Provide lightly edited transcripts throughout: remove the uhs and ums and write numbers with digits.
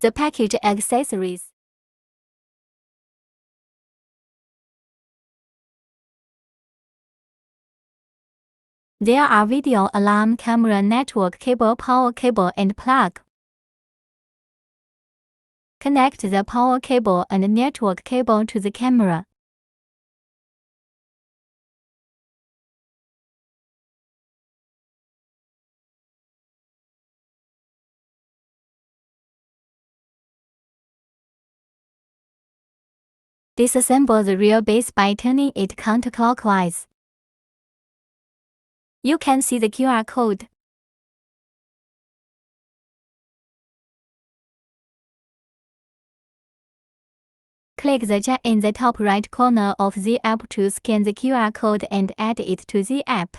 The package accessories. There are video alarm, camera, network cable, power cable, and plug. Connect the power cable and network cable to the camera. Disassemble the rear base by turning it counterclockwise. You can see the QR code. Click the check in the top right corner of the app to scan the QR code and add it to the app.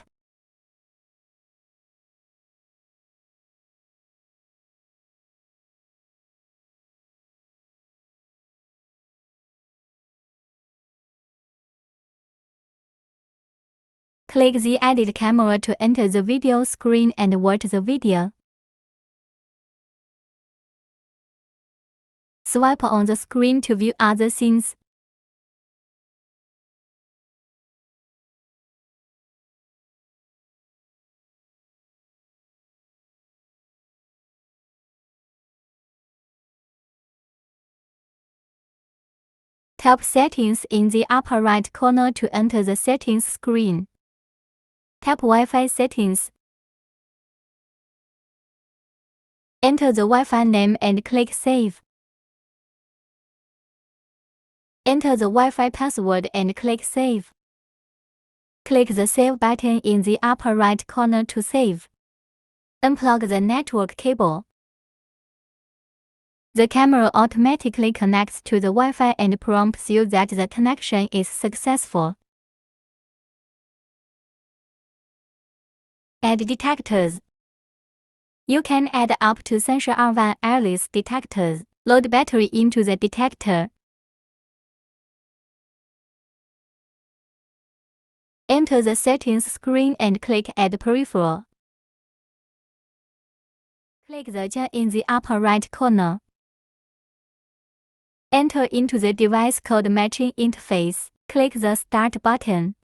Click the Edit Camera to enter the video screen and watch the video. Swipe on the screen to view other scenes. Tap Settings in the upper right corner to enter the settings screen. Tap Wi-Fi settings. Enter the Wi-Fi name and click Save. Enter the Wi-Fi password and click Save. Click the Save button in the upper right corner to save. Unplug the network cable. The camera automatically connects to the Wi-Fi and prompts you that the connection is successful. Add detectors. You can add up to 32 wireless detectors. Load battery into the detector. Enter the settings screen and click Add Peripheral. Click the check in the upper right corner. Enter into the device code matching interface. Click the Start button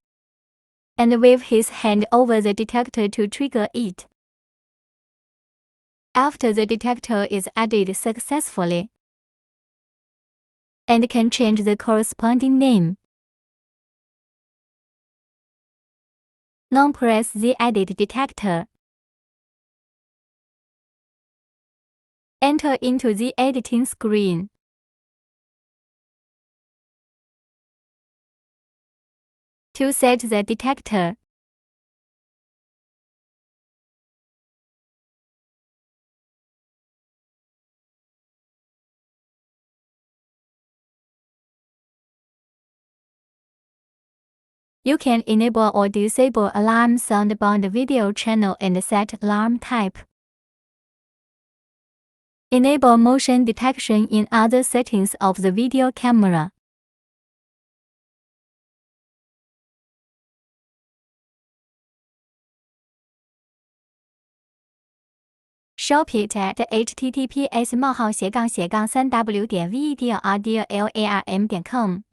and wave his hand over the detector to trigger it. After the detector is added successfully, and can change the corresponding name. Now press the Edit detector. Enter into the editing screen. To set the detector, you can enable or disable alarm sound bound video channel and set alarm type. Enable motion detection in other settings of the video camera. Shop it at https://3w.videoardarm.com